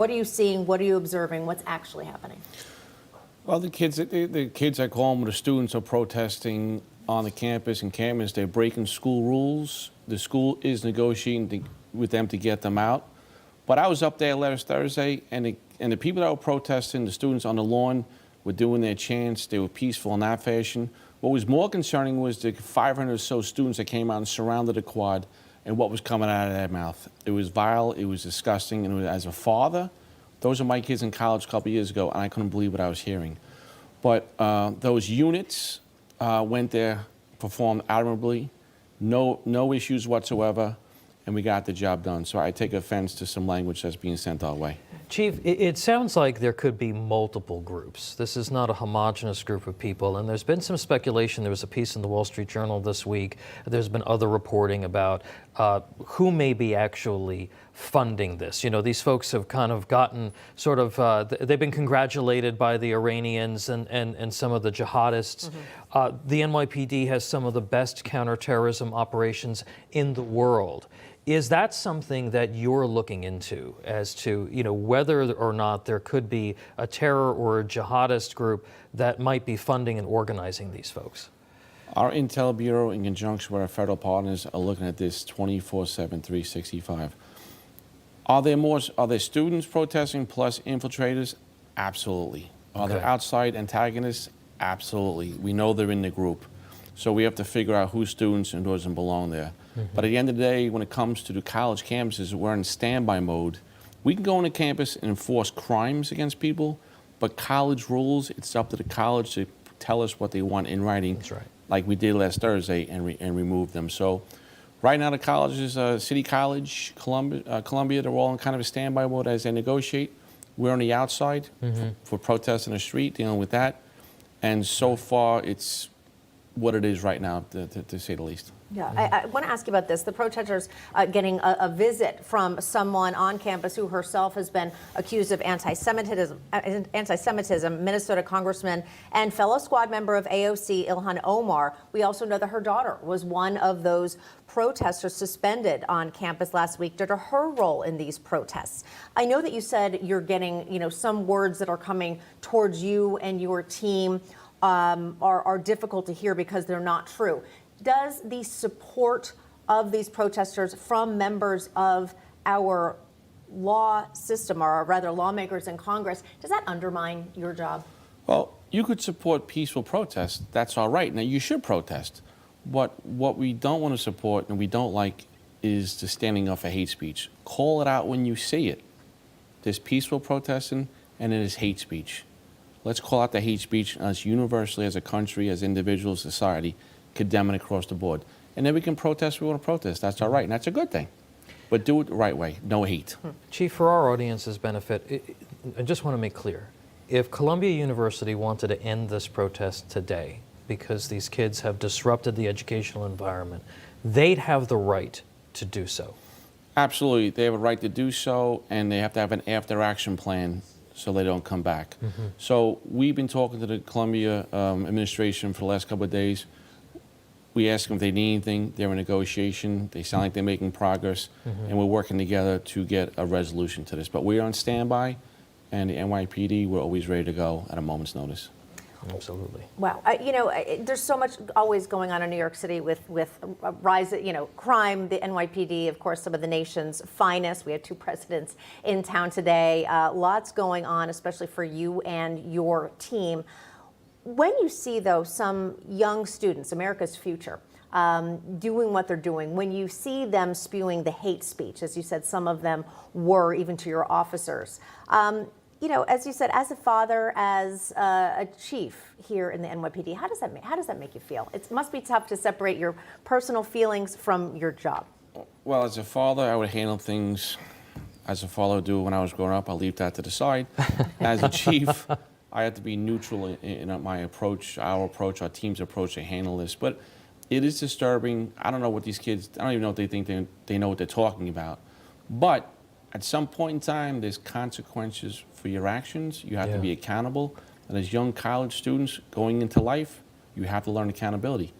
What are you seeing? What are you observing? What's actually happening? Well, the kids, I call them, the students are protesting on the campus. They're breaking school rules. The school is negotiating with them to get them out. But I was up there last Thursday, and the people that were protesting, the students on the lawn, were doing their chants. They were peaceful in that fashion. What was more concerning was the 500 or so students that came out and surrounded the quad, and what was coming out of their mouth. It was vile, it was disgusting, and as a father, those are my kids in college a couple years ago, and I couldn't believe what I was hearing. But those units went there, performed admirably, no issues whatsoever, and we got the job done. So I take offense to some language that's being sent our way. Chief, it sounds like there could be multiple groups. This is not a homogenous group of people, and there's been some speculation. There was a piece in the Wall Street Journal this week. There's been other reporting about who may be actually funding this. You know, these folks have kind of gotten sort of, they've been congratulated by the Iranians and some of the jihadists. Mm-hmm. The NYPD has some of the best counterterrorism operations in the world. Is that something that you're looking into as to, you know, whether or not there could be a terror or a jihadist group that might be funding and organizing these folks? Our Intel Bureau, in conjunction with our federal partners, are looking at this 24/7, 365. Are there students protesting plus infiltrators? Absolutely. Are there outside antagonists? Absolutely. We know they're in the group. So we have to figure out who's students and who doesn't belong there. Mm-hmm. But at the end of the day, when it comes to the college campuses, we're in standby mode. We can go on the campus and enforce crimes against people, but college rules, it's up to the college to tell us what they want in writing. That's right. Like we did last Thursday, and remove them. So right now the colleges, City College, Columbia, they're all in kind of a standby mode as they negotiate. We're on the outside for protests in the street, dealing with that. And so far, it's what it is right now, to say the least. Yeah, I want to ask you about this. The protesters getting a visit from someone on campus who herself has been accused of anti-Semitism. Minnesota Congressman and fellow squad member of AOC, Ilhan Omar. We also know that her daughter was one of those protesters suspended on campus last week due to her role in these protests. I know that you said you're getting, you know, some words that are coming towards you and your team are difficult to hear because they're not true. Does the support of these protesters from members of our law system, or rather lawmakers in Congress, does that undermine your job? Well, you could support peaceful protests. That's all right. Now, you should protest. But what we don't want to support and we don't like is the standing up for hate speech. Call it out when you see it. There's peaceful protesting and it is hate speech. Let's call out the hate speech as universally as a country, as individuals, society, condemn it across the board. And then we can protest, we want to protest. That's all right, and that's a good thing. But do it the right way, no hate. Chief, for our audience's benefit, I just want to make clear, if Columbia University wanted to end this protest today because these kids have disrupted the educational environment, they'd have the right to do so. Absolutely, they have a right to do so, and they have to have an after-action plan so they don't come back. So we've been talking to the Columbia administration for the last couple of days. We ask them if they need anything. They're in negotiation. They sound like they're making progress, and we're working together to get a resolution to this. But we're on standby, and the NYPD, we're always ready to go at a moment's notice. Absolutely. Wow. You know, there's so much always going on in New York City with rise, you know, crime. The NYPD, of course, some of the nation's finest. We had 2 presidents in town today. Lots going on, especially for you and your team. When you see, though, some young students, America's future, doing what they're doing, when you see them spewing the hate speech, as you said, some of them were even to your officers, you know, as you said, as a father, as a chief here in the NYPD, how does that make you feel? It must be tough to separate your personal feelings from your job. Well, as a father, I would handle things as a father would do when I was growing up. I'll leave that to the side. As a chief, I have to be neutral in my approach, our team's approach to handle this. But it is disturbing. I don't know what these kids, I don't even know if they think they know what they're talking about. But at some point in time, there's consequences for your actions. You have to be accountable. And as young college students going into life, you have to learn accountability.